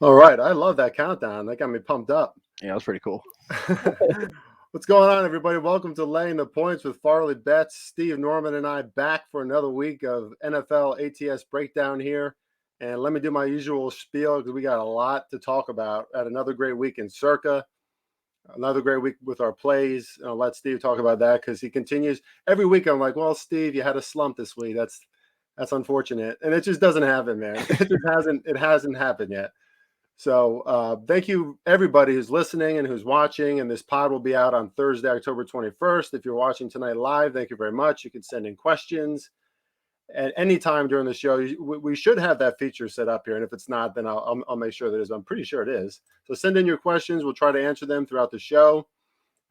All right. I love that countdown. That got me pumped up. Yeah, that's pretty cool. What's going on, everybody? Welcome to Laying the Points with Farley Betts. Steve Norman and I back for another week of NFL ATS Breakdown here. And let me do my usual spiel because we got a lot to talk about. Had another great week in Circa, another great week with our plays. I'll let Steve talk about that because he continues. Every week I'm like, well, Steve, you had a slump this week. That's unfortunate. And it just doesn't happen, man. It hasn't happened yet. So thank you, everybody who's listening and who's watching. And this pod will be out on Thursday, October 21st. If you're watching tonight live, thank you very much. You can send in questions at any time during the show. We should have that feature set up here. And if it's not, then I'll make sure that it is. I'm pretty sure it is. So send in your questions. We'll try to answer them throughout the show.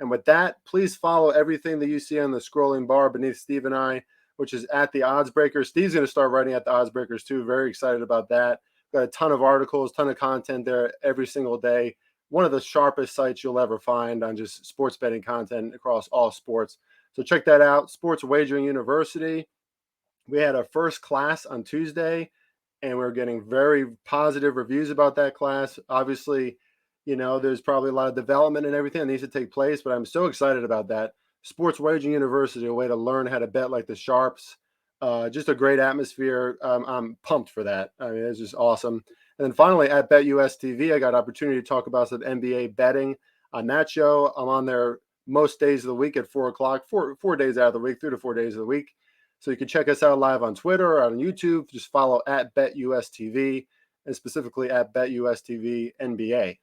And with that, please follow everything that you see on the scrolling bar beneath Steve and I, which is at the Odds Breakers. Steve's going to start writing at the Odds Breakers too. Very excited about that. Got a ton of articles, ton of content there every single day. One of the sharpest sites you'll ever find on just sports betting content across all sports. So check that out. Sports Wagering University. We had our first class on Tuesday, and we're getting very positive reviews about that class. Obviously, there's probably a lot of development and everything that needs to take place, but I'm so excited about that. Sports Wagering University, a way to learn how to bet like the sharps. Just a great atmosphere. I'm pumped for that. I mean, it's just awesome. And then finally, at BetUS TV, I got opportunity to talk about some NBA betting on that show. I'm on there most days of the week at 4 o'clock, four days out of the week, 3 to 4 days of the week. So you can check us out live on Twitter or on YouTube. Just follow at BetUS TV and specifically at BetUS TV NBA.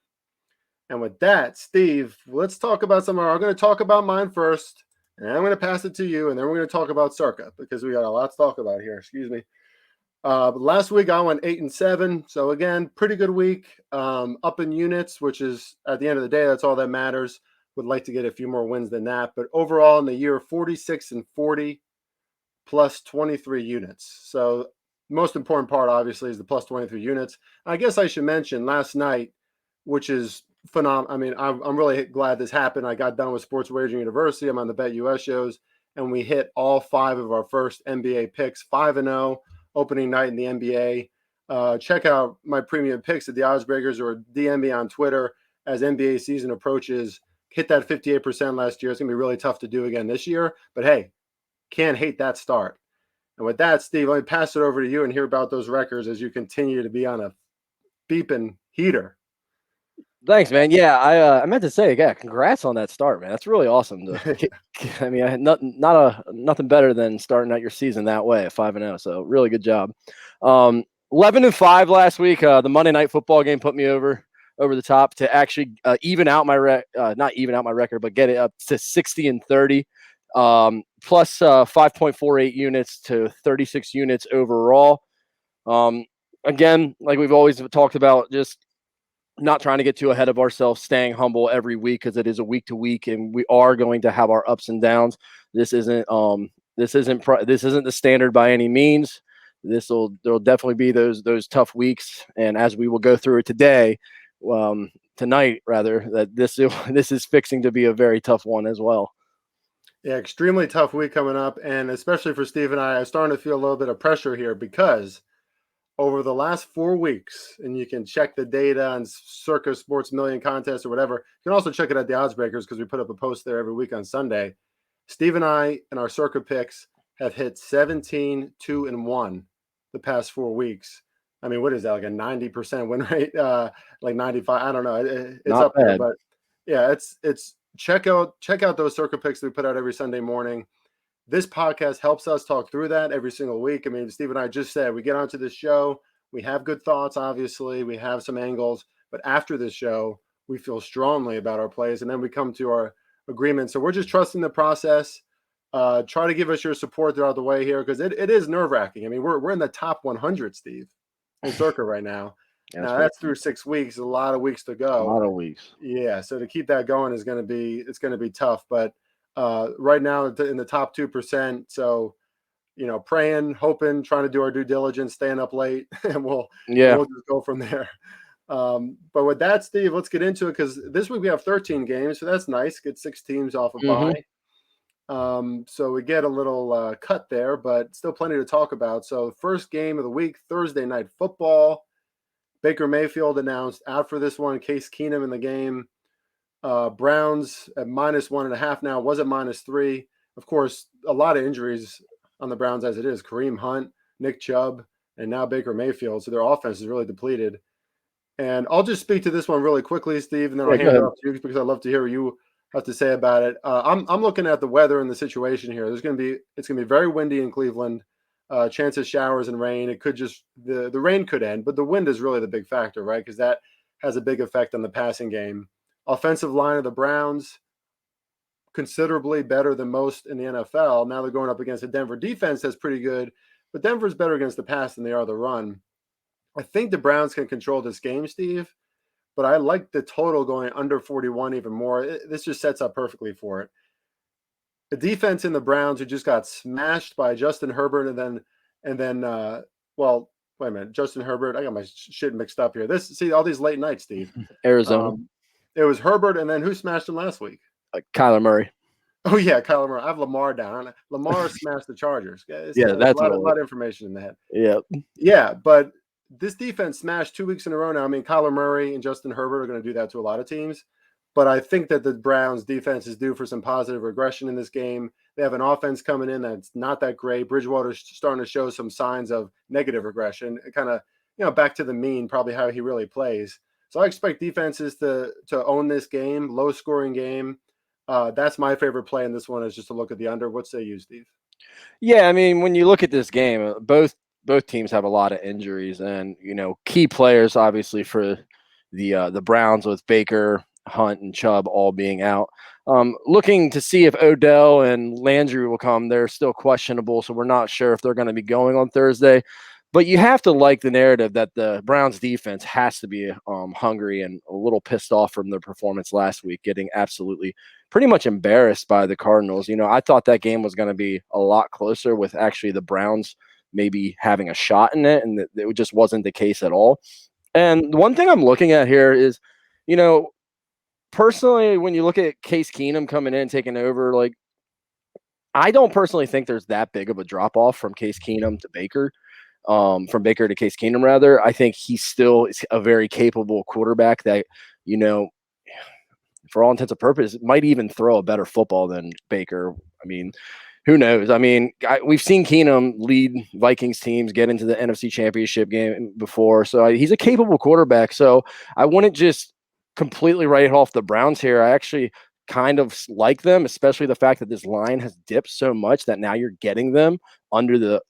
And with that, Steve, let's talk about I'm going to talk about mine first. And I'm going to pass it to you, and then we're going to talk about Circa because we got a lot to talk about here. Excuse me. Last week I went 8-7, so again, pretty good week. Up in units, which is at the end of the day, that's all that matters. Would like to get a few more wins than that, but overall in the year, 46-40 plus 23 units. So most important part, obviously, is the plus 23 units. I guess I should mention last night, which is phenomenal. I mean, I'm really glad this happened. I got done with Sports Wagering University. I'm on the BetUS shows, and we hit all 5 of our first NBA picks, 5-0, opening night in the NBA. Check out my premium picks at the Odds Breakers or DM me on Twitter as NBA season approaches. Hit that 58% last year. It's going to be really tough to do again this year. But hey, can't hate that start. And with that, Steve, let me pass it over to you and hear about those records as you continue to be on a beeping heater. Thanks, man. Yeah, I meant to say, yeah, congrats on that start, man. That's really awesome. I mean, I had nothing better than starting out your season that way at 5-0. So really good job. 11-5 last week. The Monday Night Football game put me over the top to actually even out my not even out my record, but get it up to 60-30. Plus 5.48 units to 36 units overall. Again, like we've always talked about, just not trying to get too ahead of ourselves, staying humble every week because it is a week to week, and we are going to have our ups and downs. This isn't the standard by any means. There'll definitely be those tough weeks, and as we will go through it tonight rather, that this is fixing to be a very tough one as well. Yeah, extremely tough week coming up, and especially for Steve and I'm starting to feel a little bit of pressure here because over the last 4 weeks, and you can check the data on Circa Sports Million Contest or whatever. You can also check it at the Odds Breakers because we put up a post there every week on Sunday. Steve and I, in our Circa picks, have hit 17-2-1 the past 4 weeks. I mean, what is that, like a 90% win rate? Like 95? I don't know. It's Not up bad. there, but yeah, it's check out those Circa picks that we put out every Sunday morning. This podcast helps us talk through that every single week. I mean, Steve and I just said we get onto this show, we have good thoughts, obviously, we have some angles, but after this show, we feel strongly about our plays, and then we come to our agreement. So we're just trusting the process. Try to give us your support throughout the way here because it is nerve-wracking. I mean, we're in the top 100, Steve, in Circa right now. Now that's through 6 weeks, a lot of weeks to go. A lot of weeks. Yeah, so to keep that going is going to be tough, but right now in the top 2%. So, praying, hoping, trying to do our due diligence, staying up late, and we'll just go from there. But with that, Steve, let's get into it because this week we have 13 games, so that's nice. Get 6 teams off of bye. So we get a little cut there, but still plenty to talk about. So first game of the week, Thursday Night Football. Baker Mayfield announced out for this one. Case Keenum in the game. Browns at -1.5 now, was at -3. Of course, a lot of injuries on the Browns as it is. Kareem Hunt, Nick Chubb, and now Baker Mayfield. So their offense is really depleted. And I'll just speak to this one really quickly, Steve, and then I'll hand it off to you because I'd love to hear what you have to say about it. I'm looking at the weather and the situation here. It's going to be very windy in Cleveland. Chance of showers and rain. It could just the rain could end, but the wind is really the big factor, right? Because that has a big effect on the passing game. Offensive line of the Browns, considerably better than most in the NFL. Now they're going up against a Denver defense that's pretty good, but Denver's better against the pass than they are the run. I think the Browns can control this game, Steve, but I like the total going under 41 even more. This just sets up perfectly for it. The defense in the Browns who just got smashed by Justin Herbert and then well, wait a minute, Justin Herbert. I got my shit mixed up here. See all these late nights, Steve. Arizona. It was Herbert, and then who smashed him last week? Kyler Murray. Oh yeah, Kyler Murray. I have Lamar down. Lamar smashed the Chargers. That's a lot of information in the head. Yeah, but this defense smashed 2 weeks in a row now. I mean, Kyler Murray and Justin Herbert are going to do that to a lot of teams. But I think that the Browns defense is due for some positive regression in this game. They have an offense coming in that's not that great. Bridgewater's starting to show some signs of negative regression, kind of, back to the mean, probably how he really plays. So I expect defenses to own this game, low scoring game. That's my favorite play in this one is just to look at the under. What say you, Steve? Yeah, I mean, when you look at this game, both teams have a lot of injuries, and key players obviously for the Browns with Baker, Hunt, and Chubb all being out. Looking to see if Odell and Landry will come. They're still questionable, so we're not sure if they're going to be going on Thursday. But you have to like the narrative that the Browns defense has to be hungry and a little pissed off from their performance last week, getting absolutely pretty much embarrassed by the Cardinals. I thought that game was going to be a lot closer with actually the Browns maybe having a shot in it, and it just wasn't the case at all. And one thing I'm looking at here is, personally, when you look at Case Keenum coming in, taking over, like, I don't personally think there's that big of a drop off from Case Keenum to Baker. From Baker to Case Keenum, rather. I think he still is a very capable quarterback that, for all intents and purposes, might even throw a better football than Baker. I mean, who knows? I mean, we've seen Keenum lead Vikings teams get into the NFC Championship game before, so he's a capable quarterback. So I wouldn't just completely write off the Browns here. I actually kind of like them, especially the fact that this line has dipped so much that now you're getting them under the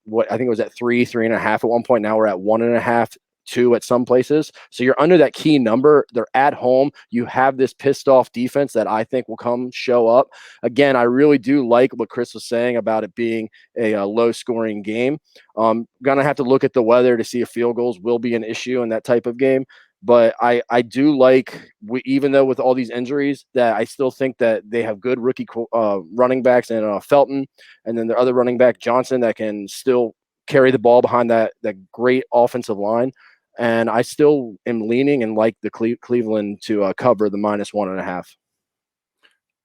what I think it was at 3.5 at one point. Now we're at 1.5, 2 at some places. So you're under that key number. They're at home. You have this pissed off defense that I think will come show up. Again, I really do like what Chris was saying about it being a low scoring game. Gonna have to look at the weather to see if field goals will be an issue in that type of game. But I do like, even though with all these injuries, that I still think that they have good rookie running backs and Felton, and then their other running back Johnson that can still carry the ball behind that great offensive line. And I still am leaning and like the Cleveland to cover the -1.5.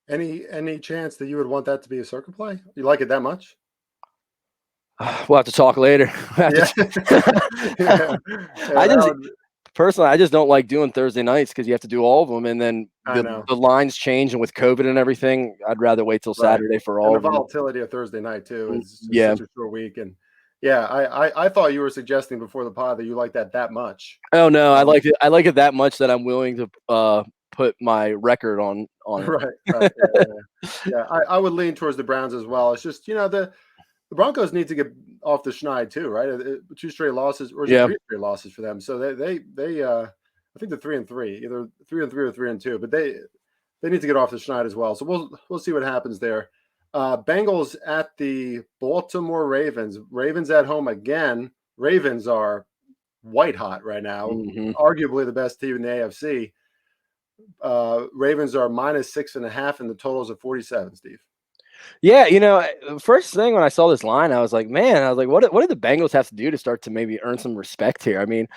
Any chance that you would want that to be a circuit play? You like it that much? We'll have to talk later. Personally, I just don't like doing Thursday nights because you have to do all of them, and then the lines change, and with COVID and everything, I'd rather wait till Saturday for all of them. The volatility of Thursday night too is such a short week, and I thought you were suggesting before the pod that you like that much. Oh no, I like it. I like it that much that I'm willing to put my record on it. Right. I would lean towards the Browns as well. It's just the Broncos need to get off the schneid too, right? 2 straight losses, or 3 straight losses for them. So they I think they're 3-3, either 3-3 or 3-2. But they need to get off the schneid as well. So we'll see what happens there. Bengals at the Baltimore Ravens. Ravens at home again. Ravens are white hot right now, arguably the best team in the AFC. Ravens are -6.5, and the totals of 47. Steve. Yeah, first thing when I saw this line, I was like, what did the Bengals have to do to start to maybe earn some respect here? I mean,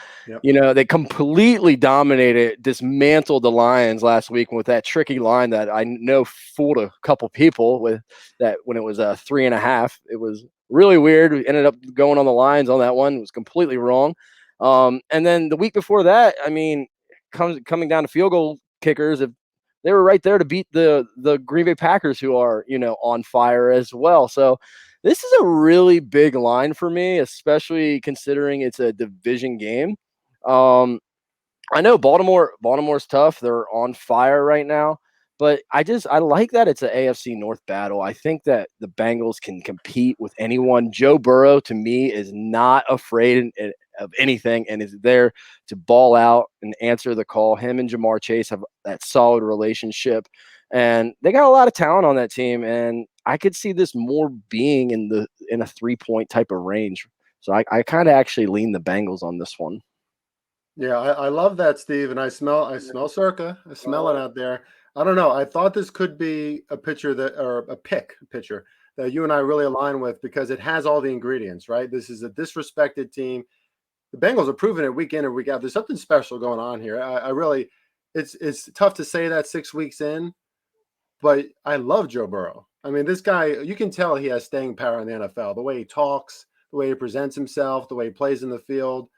they completely dominated, dismantled the Lions last week with that tricky line that I know fooled a couple people with that when it was 3.5. It was really weird. We ended up going on the Lions on that one. It was completely wrong. And then the week before that, I mean, coming down to field goal kickers, if they were right there to beat the Green Bay Packers, who are, on fire as well. So this is a really big line for me, especially considering it's a division game. I know Baltimore's tough. They're on fire right now. But I like that it's an AFC North battle. I think that the Bengals can compete with anyone. Joe Burrow, to me, is not afraid of anything and is there to ball out and answer the call. Him and Jamar Chase have that solid relationship, and they got a lot of talent on that team. And I could see this more being in a 3-point type of range. So I kind of actually lean the Bengals on this one. Yeah, I love that, Steve, and I smell Circa. I smell it out there. I don't know. I thought this could be a pitcher or a pitcher that you and I really align with because it has all the ingredients, right? This is a disrespected team. The Bengals are proving it week in and week out. There's something special going on here. I really, it's tough to say that 6 weeks in, but I love Joe Burrow. I mean, this guy, you can tell he has staying power in the NFL. The way he talks, the way he presents himself, the way he plays in the field.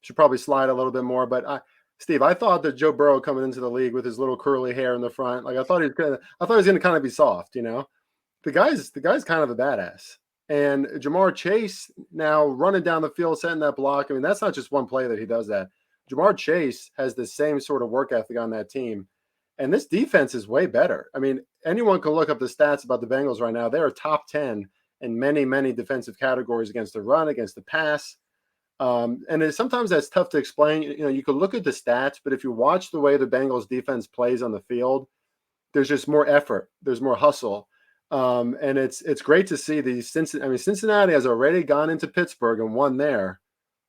Should probably slide a little bit more. But Steve, I thought that Joe Burrow coming into the league with his little curly hair in the front, like I thought he was gonna kind of be soft, The guy's kind of a badass. And Jamar Chase now running down the field, setting that block. I mean, that's not just one play that he does that. Jamar Chase has the same sort of work ethic on that team. And this defense is way better. I mean, anyone can look up the stats about the Bengals right now. They are top 10 in many, many defensive categories against the run, against the pass. And sometimes that's tough to explain. You could look at the stats, but if you watch the way the Bengals defense plays on the field, there's just more effort. There's more hustle. And it's great to see these. Cincinnati has already gone into Pittsburgh and won there.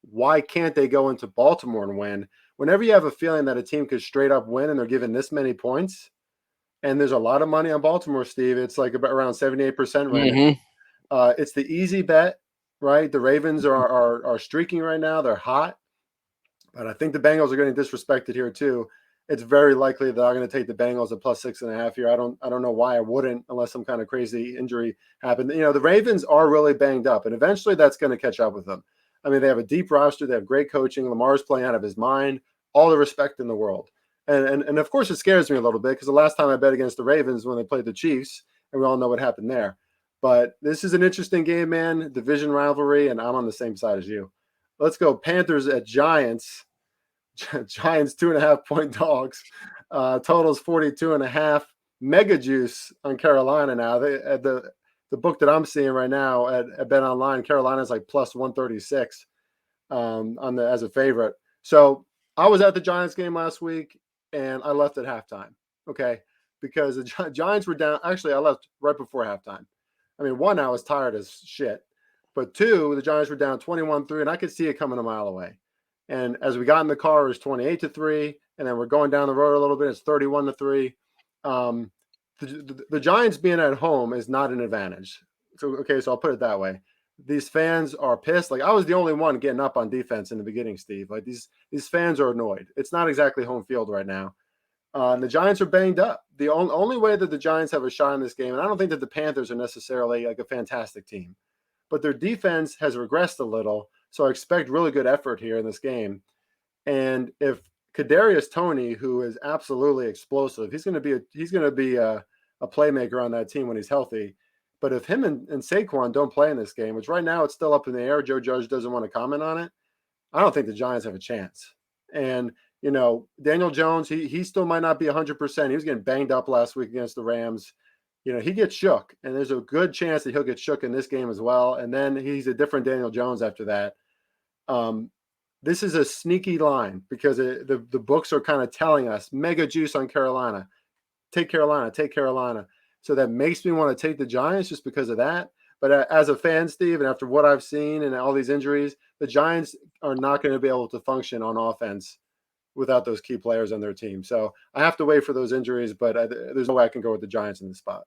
Why can't they go into Baltimore and win? Whenever you have a feeling that a team could straight up win and they're given this many points, and there's a lot of money on Baltimore, Steve, it's like about around 78% right now. It's the easy bet. Right, the Ravens are streaking right now. They're hot, but I think the Bengals are getting disrespected here too. It's very likely that I'm going to take the Bengals at +6.5 here. I don't know why I wouldn't, unless some kind of crazy injury happened. The Ravens are really banged up, and eventually that's going to catch up with them. I mean, they have a deep roster. They have great coaching. Lamar's playing out of his mind. All the respect in the world, and of course it scares me a little bit because the last time I bet against the Ravens when they played the Chiefs, and we all know what happened there. But this is an interesting game, man. Division rivalry, and I'm on the same side as you. Let's go Panthers at Giants. Giants 2.5-point dogs. Totals 42.5. Mega juice on Carolina now. The book that I'm seeing right now at Bet Online, Carolina's like +136 as a favorite. So I was at the Giants game last week, and I left at halftime. Okay, because the Giants were down. Actually, I left right before halftime. I mean, one, I was tired as shit. But two, the Giants were down 21-3, and I could see it coming a mile away. And as we got in the car, it was 28-3, and then we're going down the road a little bit. It's 31-3. The Giants being at home is not an advantage. So I'll put it that way. These fans are pissed. Like, I was the only one getting up on defense in the beginning, Steve. Like, these fans are annoyed. It's not exactly home field right now. And the Giants are banged up. The only way that the Giants have a shot in this game, and I don't think that the Panthers are necessarily like a fantastic team, but their defense has regressed a little, so I expect really good effort here in this game. And if Kadarius Toney, who is absolutely explosive, he's going to be a playmaker on that team when he's healthy. But if him and Saquon don't play in this game, which right now it's still up in the air, Joe Judge doesn't want to comment on it, I don't think the Giants have a chance. And Daniel Jones, he still might not be 100%. He was getting banged up last week against the Rams. He gets shook, and there's a good chance that he'll get shook in this game as well. And then he's a different Daniel Jones after that. This is a sneaky line because the books are kind of telling us mega juice on Carolina. Take Carolina, take Carolina. So that makes me want to take the Giants just because of that. But as a fan, Steve, and after what I've seen and all these injuries, the Giants are not going to be able to function on offense without those key players on their team. So I have to wait for those injuries, but there's no way I can go with the Giants in this spot.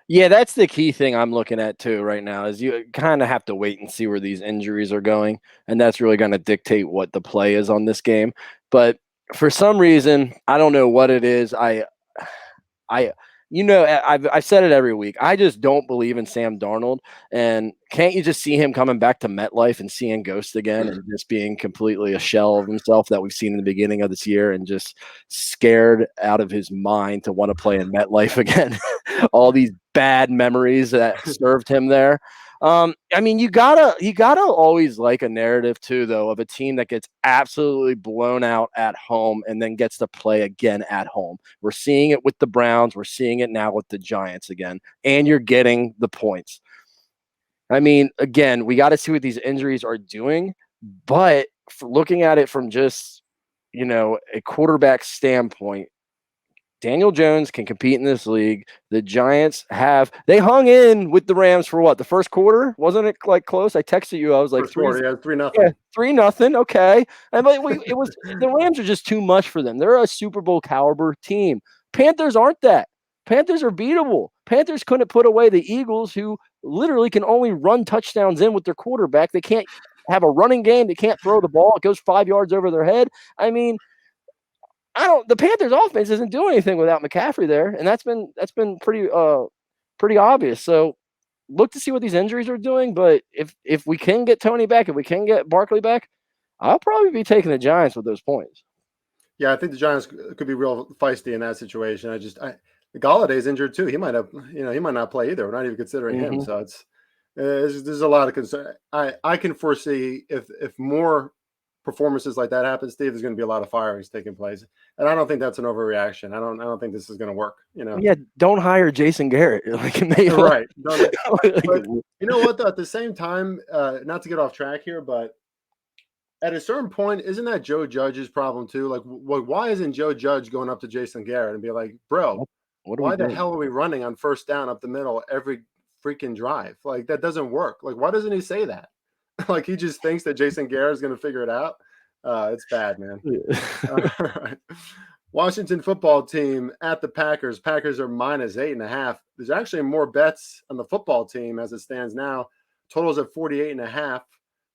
Yeah, that's the key thing I'm looking at too right now is you kind of have to wait and see where these injuries are going, and that's really going to dictate what the play is on this game. But for some reason, I don't know what it is. I I've said it every week. I just don't believe in Sam Darnold. And can't you just see him coming back to MetLife and seeing ghosts again and just being completely a shell of himself that we've seen in the beginning of this year and just scared out of his mind to want to play in MetLife again? All these bad memories that served him there. I mean, you gotta always like a narrative too, though, of a team that gets absolutely blown out at home and then gets to play again at home. We're seeing it with the Browns. We're seeing it now with the Giants again, and you're getting the points. I mean, again, we got to see what these injuries are doing, but looking at it from just a quarterback standpoint, Daniel Jones can compete in this league. The Giants they hung in with the Rams for what? The first quarter? Wasn't it like close? I texted you. I was like First quarter, yeah, 3-0. Yeah, 3-0. Okay. And it was the Rams are just too much for them. They're a Super Bowl caliber team. Panthers aren't that. Panthers are beatable. Panthers couldn't put away the Eagles, who literally can only run touchdowns in with their quarterback. They can't have a running game. They can't throw the ball. It goes 5 yards over their head. I mean, the Panthers offense isn't doing anything without McCaffrey there, and that's been pretty obvious. So look to see what these injuries are doing, but if we can get Tony back, if we can get Barkley back, I'll probably be taking the Giants with those points. Yeah, I think the Giants could be real feisty in that situation. Galladay's injured too. He might not play either. We're not even considering him. So there's a lot of concern. I can foresee if more performances like that happen, Steve, there's going to be a lot of firings taking place, and I don't think that's an overreaction. I don't think this is going to work. Yeah, don't hire Jason Garrett. Right. But you know what? Though, at the same time, not to get off track here, but at a certain point, isn't that Joe Judge's problem too? Like, why isn't Joe Judge going up to Jason Garrett and be like, bro, why the hell are we running on first down up the middle every freaking drive? Like, that doesn't work. Like, why doesn't he say that? Like, he just thinks that Jason Garrett is going to figure it out. It's bad, man. All right. Washington football team at the Packers. Packers are -8.5. There's actually more bets on the football team as it stands now. Totals at 48.5.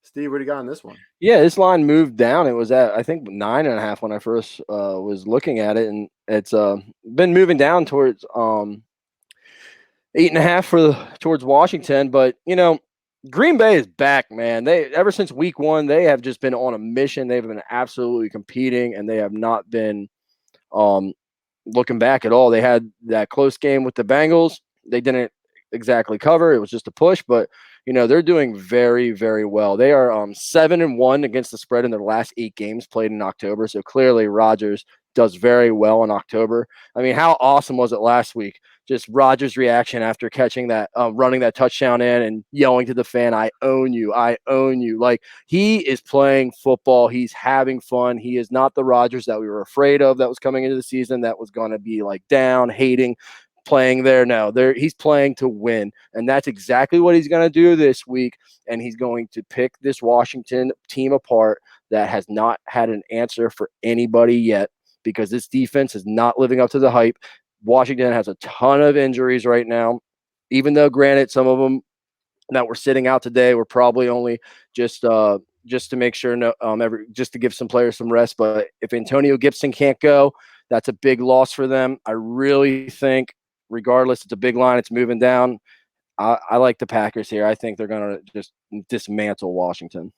Steve, what do you got on this one? Yeah, this line moved down. It was at, I think, 9.5 when I first was looking at it, and it's been moving down towards 8.5 towards Washington. But Green Bay is back, man. Ever since week 1, they have just been on a mission. They've been absolutely competing, and they have not been looking back at all. They had that close game with the Bengals. They didn't exactly cover. It was just a push, but they're doing very, very well. They are 7-1 against the spread in their last 8 games played in October. So clearly Rodgers does very well in October. I mean, how awesome was it last week? Just Rodgers' reaction after catching that, running that touchdown in and yelling to the fan, "I own you, I own you." Like, he is playing football. He's having fun. He is not the Rodgers that we were afraid of that was coming into the season, that was going to be like down, hating, playing there. No, he's playing to win, and that's exactly what he's going to do this week. And he's going to pick this Washington team apart that has not had an answer for anybody yet, because this defense is not living up to the hype. Washington has a ton of injuries right now, even though, granted, some of them that were sitting out today were probably only just to make sure, just to give some players some rest. But if Antonio Gibson can't go, that's a big loss for them. I really think, regardless, it's a big line. It's moving down. I like the Packers here. I think they're going to just dismantle Washington.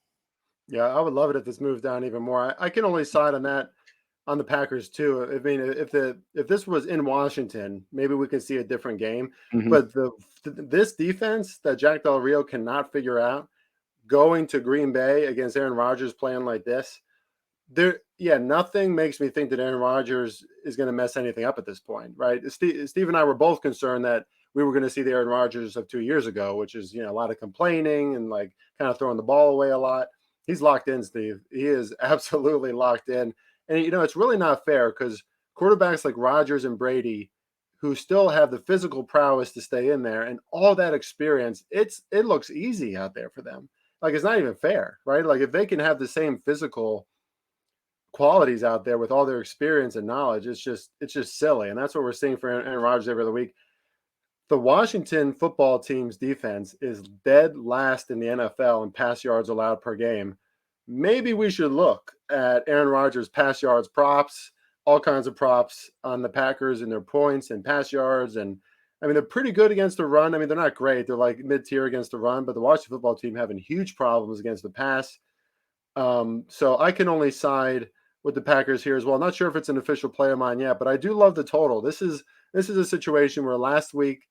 Yeah, I would love it if this moves down even more. I can only side on that, on the Packers too. I mean, if this was in Washington, maybe we could see a different game. Mm-hmm. But this defense that Jack Del Rio cannot figure out, going to Green Bay against Aaron Rodgers playing like this, nothing makes me think that Aaron Rodgers is going to mess anything up at this point, right? Steve and I were both concerned that we were going to see the Aaron Rodgers of 2 years ago, which is, a lot of complaining and like kind of throwing the ball away a lot. He's locked in, Steve. He is absolutely locked in. And, it's really not fair, because quarterbacks like Rodgers and Brady, who still have the physical prowess to stay in there and all that experience, it looks easy out there for them. Like, it's not even fair, right? Like, if they can have the same physical qualities out there with all their experience and knowledge, it's just silly. And that's what we're seeing for Aaron Rodgers every other week. The Washington football team's defense is dead last in the NFL in pass yards allowed per game. Maybe we should look at Aaron Rodgers' pass yards props, all kinds of props on the Packers and their points and pass yards. And I mean, they're pretty good against the run. I mean, they're not great. They're like mid-tier against the run, but the Washington football team having huge problems against the pass. So I can only side with the Packers here as well. Not sure if it's an official play of mine yet, but I do love the total. This is a situation where last week,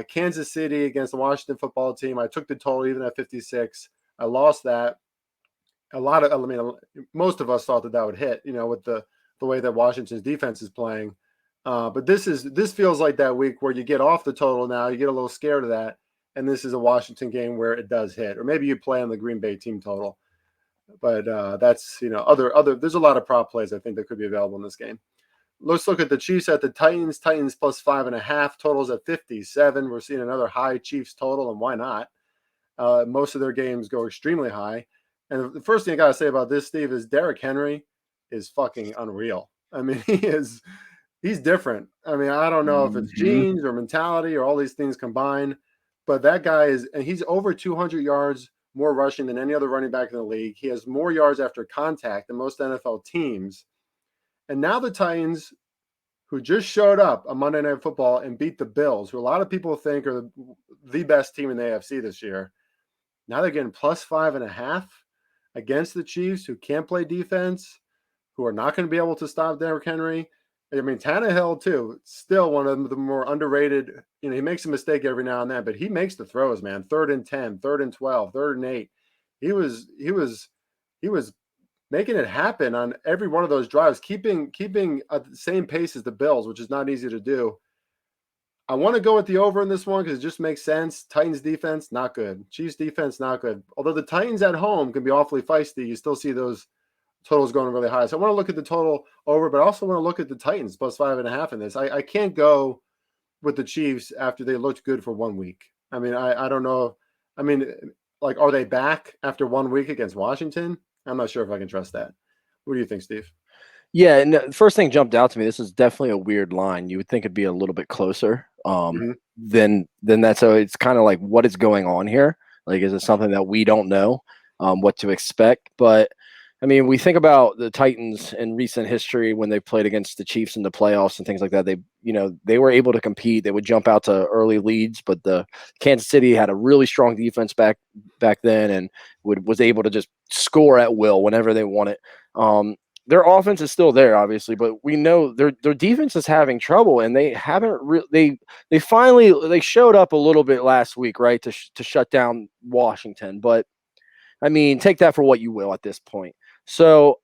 Kansas City against the Washington football team, I took the total even at 56. I lost that. Most of us thought that would hit, with the way that Washington's defense is playing. But this feels like that week where you get off the total now, you get a little scared of that, and this is a Washington game where it does hit, or maybe you play on the Green Bay team total. But that's other. There's a lot of prop plays I think that could be available in this game. Let's look at the Chiefs at the Titans. Titans plus 5.5. Totals at 57. We're seeing another high Chiefs total, and why not? Most of their games go extremely high. And the first thing I got to say about this, Steve, is Derrick Henry is fucking unreal. I mean, he's different. I mean, I don't know if it's genes or mentality or all these things combined, but that guy and he's over 200 yards more rushing than any other running back in the league. He has more yards after contact than most NFL teams. And now the Titans, who just showed up on Monday Night Football and beat the Bills, who a lot of people think are the best team in the AFC this year, now they're getting plus 5.5 against the Chiefs, who can't play defense, who are not going to be able to stop Derrick Henry. I mean, Tannehill, too, still one of the more underrated. He makes a mistake every now and then, but he makes the throws, man. 3rd and 10, 3rd and 12, 3rd and 8. He was making it happen on every one of those drives, keeping at the same pace as the Bills, which is not easy to do. I want to go with the over in this one because it just makes sense. Titans defense, not good. Chiefs defense, not good. Although the Titans at home can be awfully feisty, you still see those totals going really high. So I want to look at the total over, but I also want to look at the Titans plus 5.5 in this. I can't go with the Chiefs after they looked good for 1 week. I mean, I don't know. I mean, like, are they back after 1 week against Washington? I'm not sure if I can trust that. What do you think, Steve? Yeah, and the first thing jumped out to me, this is definitely a weird line. You would think it'd be a little bit closer than that. So it's kind of like, what is going on here? Like, is it something that we don't know what to expect? But I mean, we think about the Titans in recent history when they played against the Chiefs in the playoffs and things like that. They were able to compete. They would jump out to early leads, but the Kansas City had a really strong defense back then and was able to just score at will whenever they wanted. Their offense is still there, obviously, but we know their defense is having trouble, and they haven't really. They finally showed up a little bit last week, right, to shut down Washington. But I mean, take that for what you will at this point. So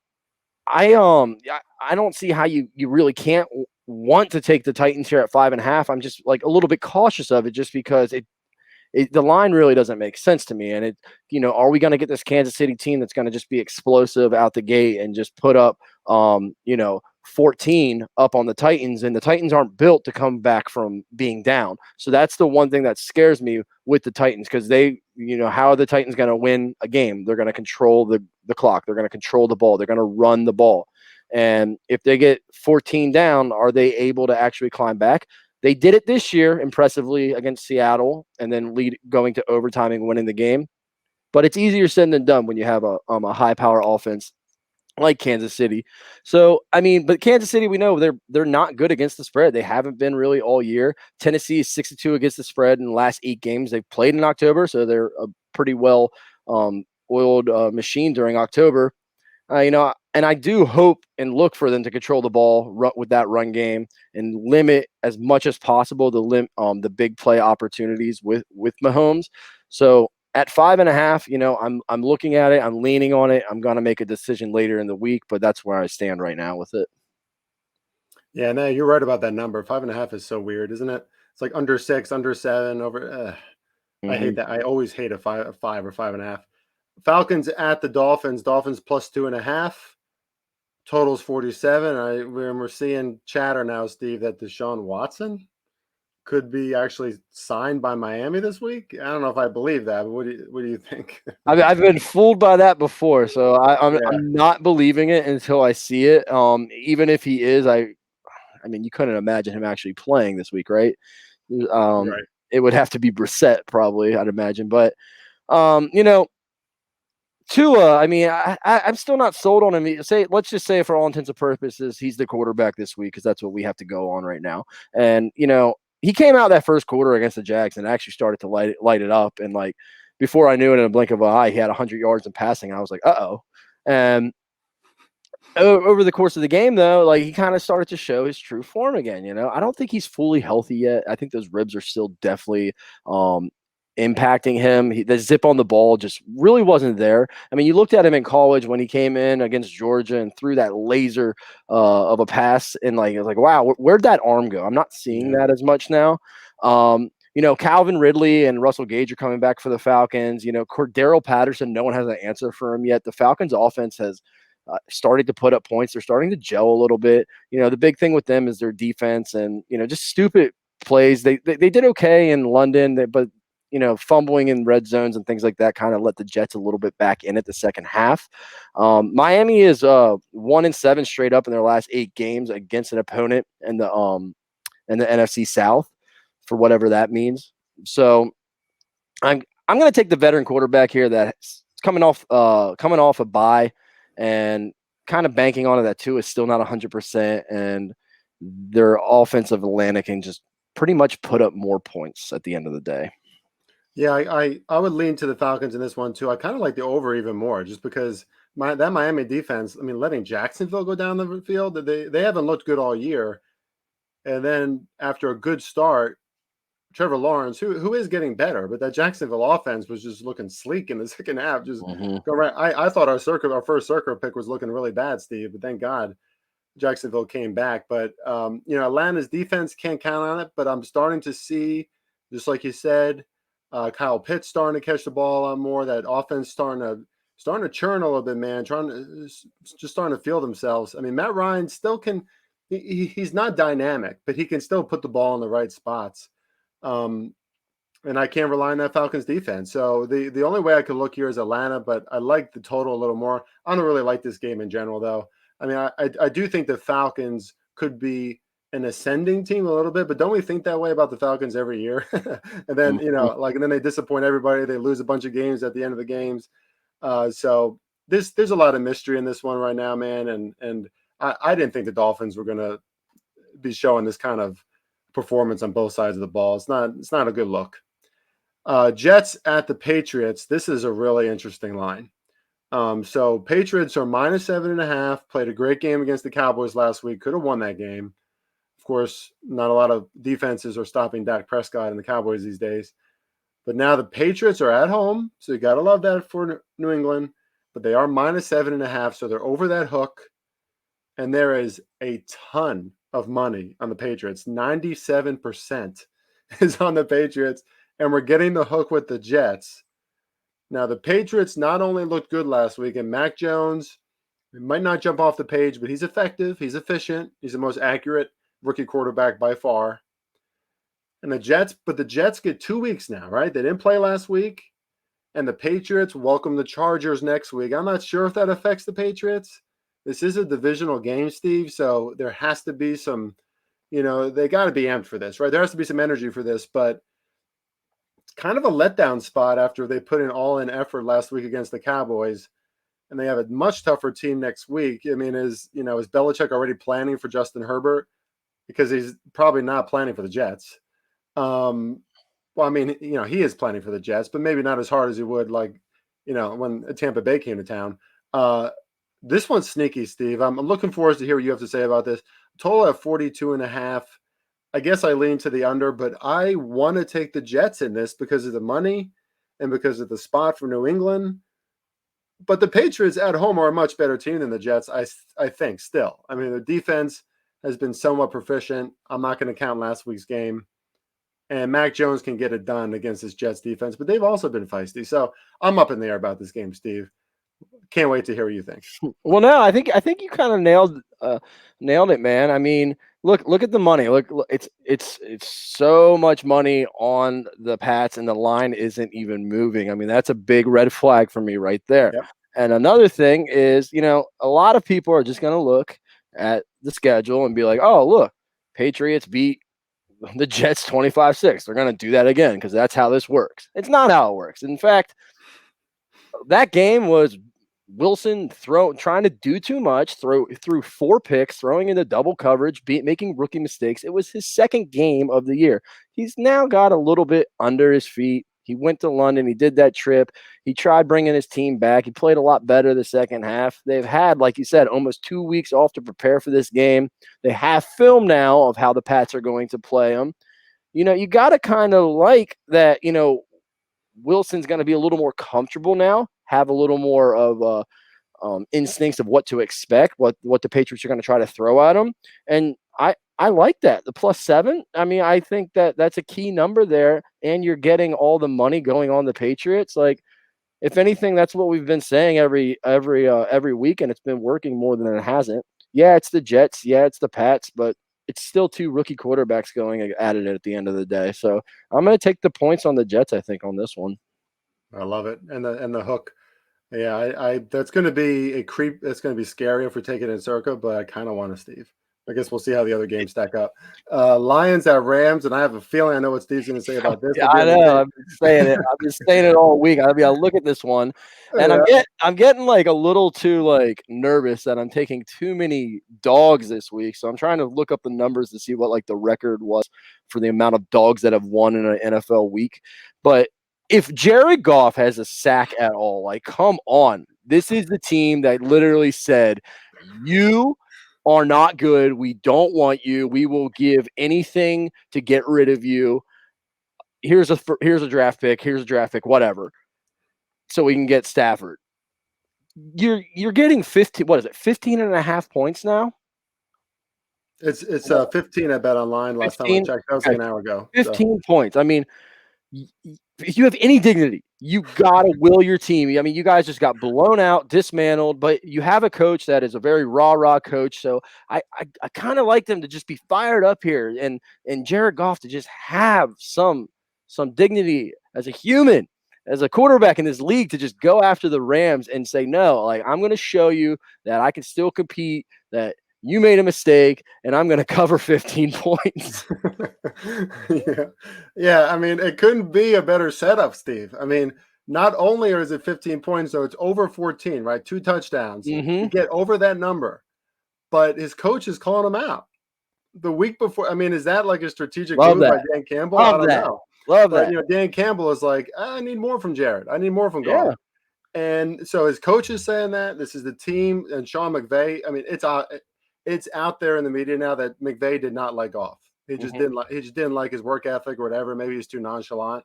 I don't see how you really can't want to take the Titans here at 5.5. I'm just like a little bit cautious of it, just because the line really doesn't make sense to me. And are we going to get this Kansas City team that's going to just be explosive out the gate and just put up, 14 up on the Titans? And the Titans aren't built to come back from being down. So that's the one thing that scares me with the Titans, because how are the Titans going to win a game? They're going to control the clock. They're going to control the ball. They're going to run the ball. And if they get 14 down, are they able to actually climb back? They did it this year impressively against Seattle, and then going to overtime and winning the game. But it's easier said than done when you have a high power offense like Kansas City. So I mean, but Kansas City, we know they're not good against the spread. They haven't been really all year. Tennessee is 6-2 against the spread in the last 8 games they've played in October, so they're a pretty well oiled machine during October. And I do hope and look for them to control the ball with that run game and limit as much as possible the big play opportunities with Mahomes. So at 5.5, I'm looking at it. I'm leaning on it. I'm going to make a decision later in the week, but that's where I stand right now with it. Yeah, no, you're right about that number. 5.5 is so weird, isn't it? It's like under 6, under 7, over. I hate that. I always hate a 5 or 5.5. Falcons at the Dolphins. Dolphins plus 2.5. Totals 47. We're seeing chatter now, Steve, that Deshaun Watson could be actually signed by Miami this week. I don't know if I believe that, but what do you think? I've been fooled by that before, so I'm not believing it until I see it. Even if he is, I mean, you couldn't imagine him actually playing this week, right? Right. It would have to be Brissett, probably, I'd imagine. But Tua, I mean, I'm still not sold on him. Let's just say, for all intents and purposes, he's the quarterback this week because that's what we have to go on right now. And he came out that first quarter against the Jags and actually started to light it up. And like before I knew it, in a blink of an eye, he had 100 yards in passing. I was like, uh-oh. And over the course of the game, though, like he kind of started to show his true form again. I don't think he's fully healthy yet. I think those ribs are still definitely impacting him. The zip on the ball just really wasn't there. I mean, you looked at him in college when he came in against Georgia and threw that laser of a pass, and like it was like, wow, where'd that arm go? I'm not seeing that as much now. Calvin Ridley and Russell Gage are coming back for the Falcons. Cordero Patterson, no one has an answer for him yet. The Falcons offense has started to put up points. They're starting to gel a little bit. The big thing with them is their defense and, just stupid plays. They did okay in London, but fumbling in red zones and things like that kind of let the Jets a little bit back in at the second half. Miami is 1-7 straight up in their last 8 games against an opponent in the NFC South, for whatever that means. So I'm going to take the veteran quarterback here that's coming off a bye and kind of banking on it that Tua is still not 100%, and their offensive Atlanta can just pretty much put up more points at the end of the day. Yeah, I would lean to the Falcons in this one too. I kind of like the over even more, just because that Miami defense. I mean, letting Jacksonville go down the field, they haven't looked good all year, and then after a good start, Trevor Lawrence, who is getting better, but that Jacksonville offense was just looking sleek in the second half. Just go right. I thought our first circle pick was looking really bad, Steve, but thank God Jacksonville came back. But Atlanta's defense can't count on it. But I'm starting to see, just like you said, Kyle Pitts starting to catch the ball a lot more. That offense starting to churn a little bit, man. Just starting to feel themselves. I mean, Matt Ryan still can. He's not dynamic, but he can still put the ball in the right spots. And I can't rely on that Falcons defense. So the only way I could look here is Atlanta, but I like the total a little more. I don't really like this game in general, though. I mean, I do think the Falcons could be an ascending team a little bit, but don't we think that way about the Falcons every year? And then, and then they disappoint everybody. They lose a bunch of games at the end of the games. So there's a lot of mystery in this one right now, man. And I didn't think the Dolphins were going to be showing this kind of performance on both sides of the ball. It's not a good look. Jets at the Patriots. This is a really interesting line. So Patriots are -7.5. Played a great game against the Cowboys last week. Could have won that game. Of course, not a lot of defenses are stopping Dak Prescott and the Cowboys these days. But now the Patriots are at home, so you got to love that for New England. But they are -7.5, so they're over that hook. And there is a ton of money on the Patriots. 97% is on the Patriots, and we're getting the hook with the Jets. Now, the Patriots not only looked good last week, and Mac Jones, he might not jump off the page, but he's effective, he's efficient, he's the most accurate rookie quarterback by far. And the Jets get 2 weeks now, right? They didn't play last week, and the Patriots welcome the Chargers next week. I'm not sure if that affects the Patriots. This is a divisional game, Steve, so there has to be some, they got to be amped for this, right? There has to be some energy for this, but it's kind of a letdown spot after they put in all-in effort last week against the Cowboys, and they have a much tougher team next week. I mean, is Belichick already planning for Justin Herbert? Because he's probably not planning for the Jets. Well, I mean, he is planning for the Jets, but maybe not as hard as he would, like, when Tampa Bay came to town. This one's sneaky, Steve. I'm looking forward to hear what you have to say about this. Total at 42.5. I guess I lean to the under, but I want to take the Jets in this because of the money and because of the spot for New England. But the Patriots at home are a much better team than the Jets, I think, still. I mean, the defense has been somewhat proficient. I'm not going to count last week's game. And Mac Jones can get it done against this Jets defense, but they've also been feisty. So I'm up in the air about this game, Steve. Can't wait to hear what you think. Well, no, I think you kind of nailed it, man. I mean, look at the money. Look, it's so much money on the Pats, and the line isn't even moving. I mean, that's a big red flag for me right there. Yep. And another thing is, a lot of people are just going to look at the schedule and be like, oh, look, Patriots beat the Jets 25-6. They're going to do that again because that's how this works. It's not how it works. In fact, that game was Wilson trying to do too much, threw 4 picks, throwing into double coverage, making rookie mistakes. It was his second game of the year. He's now got a little bit under his feet. He went to London. He did that trip. He tried bringing his team back. He played a lot better the second half. They've had, like you said, almost 2 weeks off to prepare for this game. They have film now of how the Pats are going to play them. You got to kind of like that, Wilson's going to be a little more comfortable now, have a little more of instincts of what to expect, what the Patriots are going to try to throw at him. And I like that. The +7, I mean, I think that's a key number there, and you're getting all the money going on the Patriots. Like, if anything, that's what we've been saying every week, and it's been working more than it hasn't. Yeah, it's the Jets. Yeah, it's the Pats, but it's still 2 rookie quarterbacks going at it at the end of the day. So I'm going to take the points on the Jets, I think, on this one. I love it. And the hook. Yeah, I that's going to be a creep. That's going to be scary if we take it in Circa, but I kind of want to, Steve. I guess we'll see how the other games stack up. Lions at Rams, and I have a feeling I know what Steve's going to say about this. Yeah, I know. I've been saying it. I've been saying it all week. I look at this one, and I'm getting like a little too like nervous that I'm taking too many dogs this week. So I'm trying to look up the numbers to see what like the record was for the amount of dogs that have won in an NFL week. But if Jared Goff has a sack at all, like, come on. This is the team that literally said, you are not good. We don't want you. We will give anything to get rid of you. Here's a draft pick. Here's a draft pick, whatever. So we can get Stafford. You're getting 15. What is it? 15.5 points now? It's 15 at Bet Online last 15? Time I checked. That was like an hour ago. 15 points. I mean, if you have any dignity, you got to will your team. I mean, you guys just got blown out, dismantled, but you have a coach that is a very rah coach. So I kind of like them to just be fired up here and Jared Goff to just have some dignity as a human, as a quarterback in this league, to just go after the Rams and say, no, like, I'm going to show you that I can still compete, that you made a mistake, and I'm going to cover 15 points. Yeah. I mean, it couldn't be a better setup, Steve. I mean, not only is it 15 points, though, it's over 14, right? 2 touchdowns. Mm-hmm. You get over that number, but his coach is calling him out. The week before, I mean, is that like a strategic move by Dan Campbell? I don't know. Love that. Dan Campbell is like, I need more from Jared. I need more from Goff. And so his coach is saying that. This is the team, and Sean McVay. I mean, it's out there in the media now that McVay did not like Goff. He just didn't like his work ethic or whatever. Maybe he's too nonchalant.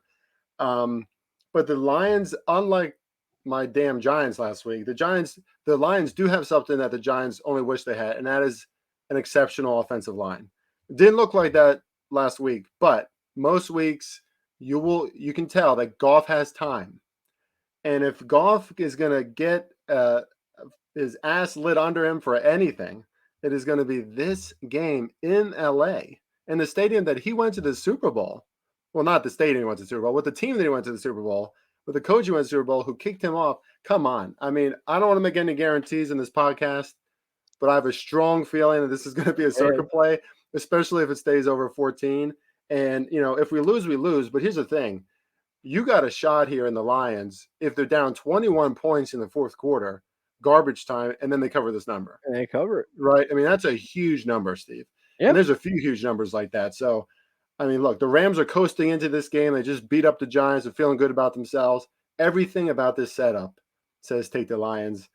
But the Lions, unlike my damn Giants last week, the Lions do have something that the Giants only wish they had, and that is an exceptional offensive line. It didn't look like that last week, but most weeks you can tell that Goff has time. And if Goff is going to get his ass lit under him for anything, it is going to be this game in LA, in the stadium that he went to the Super Bowl. Well, not the stadium he went to the Super Bowl, with the team that he went to the Super Bowl, with the coach who went to the Super Bowl, who kicked him off. Come on. I mean, I don't want to make any guarantees in this podcast, but I have a strong feeling that this is going to be a Circa play, especially if it stays over 14. And, if we lose, we lose. But here's the thing. You got a shot here in the Lions if they're down 21 points in the fourth quarter, garbage time, and then they cover this number. And they cover it. Right? I mean, that's a huge number, Steve. Yep. And there's a few huge numbers like that. So, I mean, look, the Rams are coasting into this game. They just beat up the Giants and feeling good about themselves. Everything about this setup says take the Lions.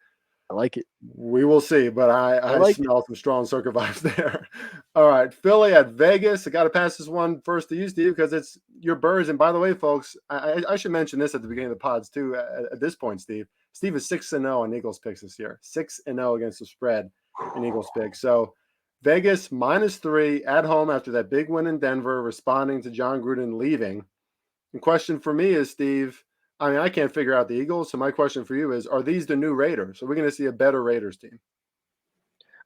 I like it. We will see, but I smell some strong Circa vibes there. All right, Philly at Vegas. I got to pass this one first to you, Steve, because it's your Birds. And by the way, folks, I should mention this at the beginning of the pods too. At this point, Steve is 6-0 on Eagles picks this year. 6-0 against the spread in Eagles picks. So Vegas -3 at home after that big win in Denver, responding to John Gruden leaving. The question for me is, Steve, I mean, I can't figure out the Eagles. So my question for you is, are these the new Raiders? Are we going to see a better Raiders team?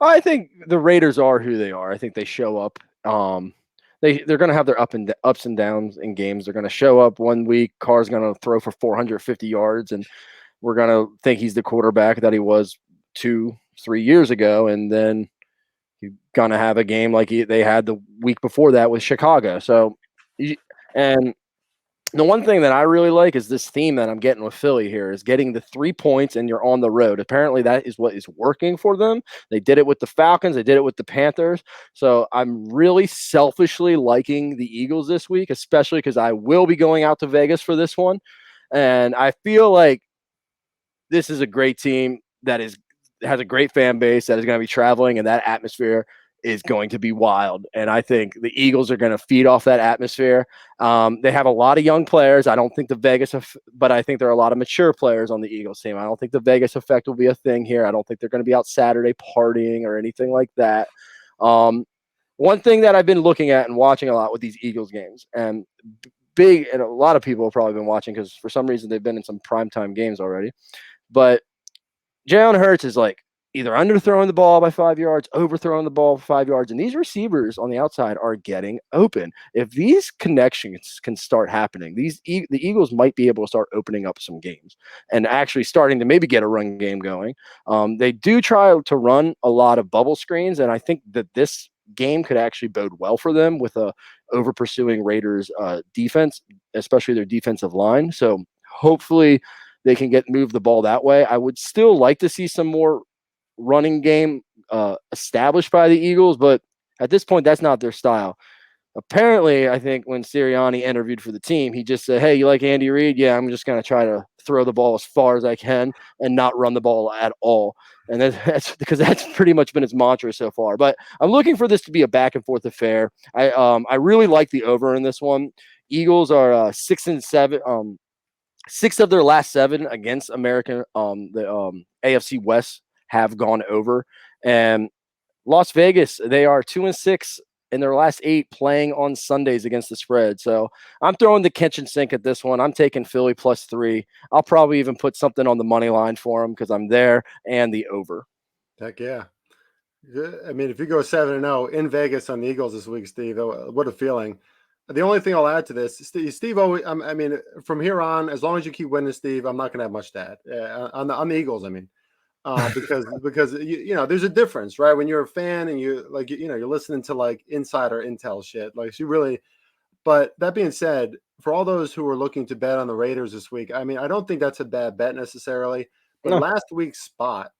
I think the Raiders are who they are. I think they show up. They're going to have their ups and downs in games. They're going to show up one week. Carr's going to throw for 450 yards, and we're going to think he's the quarterback that he was 2-3 years ago. And then you're going to have a game like they had the week before that with Chicago. So, and The one thing that I really like is this theme that I'm getting with Philly here is getting the 3 points and you're on the road. Apparently, that is what is working for them. They did it with the Falcons. They did it with the Panthers. So I'm really selfishly liking the Eagles this week, especially because I will be going out to Vegas for this one. And I feel like this is a great team that has a great fan base that is going to be traveling, and that atmosphere is going to be wild. And I think the Eagles are going to feed off that atmosphere. They have a lot of young players. I don't think but I think there are a lot of mature players on the Eagles team. I don't think the Vegas effect will be a thing here. I don't think they're going to be out Saturday partying or anything like that. One thing that I've been looking at and watching a lot with these Eagles games, and and a lot of people have probably been watching because for some reason they've been in some primetime games already. But Jalen Hurts is like either underthrowing the ball by 5 yards, overthrowing the ball 5 yards, and these receivers on the outside are getting open. If these connections can start happening, the Eagles might be able to start opening up some games and actually starting to maybe get a run game going. They do try to run a lot of bubble screens, and I think that this game could actually bode well for them with a over pursuing Raiders defense, especially their defensive line. So hopefully they can move the ball that way. I would still like to see some more running game established by the Eagles, but at this point, that's not their style. Apparently, I think when Sirianni interviewed for the team, he just said, "Hey, you like Andy Reid? Yeah, I'm just going to try to throw the ball as far as I can and not run the ball at all." And that's because that's pretty much been his mantra so far. But I'm looking for this to be a back and forth affair. I really like the over in this one. Eagles are 6-7. 6 of their last 7 against the AFC West have gone over, and Las Vegas, they are 2-6 in their last 8 playing on Sundays against the spread. So I'm throwing the kitchen sink at this one. I'm taking Philly +3. I'll probably even put something on the money line for them because I'm there, and the over. Heck yeah. I mean, if you go 7-0 in Vegas on the Eagles this week, Steve, what a feeling. The only thing I'll add to this, Steve always, I mean, from here on, as long as you keep winning, Steve, I'm not going to have much to add on the Eagles. I mean, because you know, there's a difference, right? When you're a fan and you like, you know, you're listening to like insider intel shit, like you really. But that being said, for all those who are looking to bet on the Raiders this week, I mean, I don't think that's a bad bet necessarily. But No. last week's spot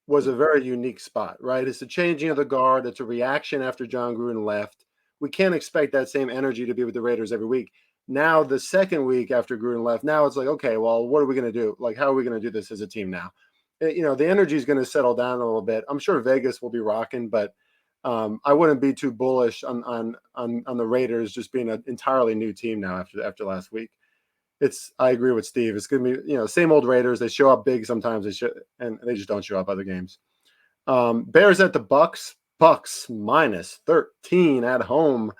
was a very unique spot, right? It's the changing of the guard. It's a reaction after John Gruden left. We can't expect that same energy to be with the Raiders every week. Now, the second week after Gruden left, now it's like, okay, well, what are we going to do? Like, how are we going to do this as a team now? You know, the energy is going to settle down a little bit. I'm sure Vegas will be rocking, but I wouldn't be too bullish on the Raiders just being an entirely new team now after last week. I agree with Steve. It's going to be, you know, same old Raiders. They show up big sometimes, and they just don't show up other games. Bears at the Bucks. Bucks -13 at home.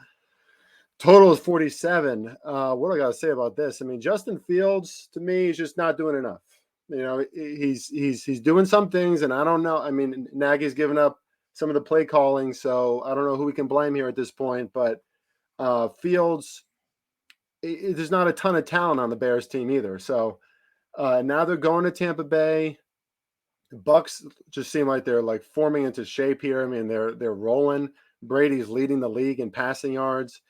Total is 47. What do I got to say about this? I mean, Justin Fields to me is just not doing enough. You know, he's doing some things, and I don't know. I mean, Nagy's given up some of the play calling, so I don't know who we can blame here at this point. But Fields, there's not a ton of talent on the Bears team either. So now they're going to Tampa Bay. The Bucks just seem like they're like forming into shape here. I mean, they're rolling. Brady's leading the league in passing yards,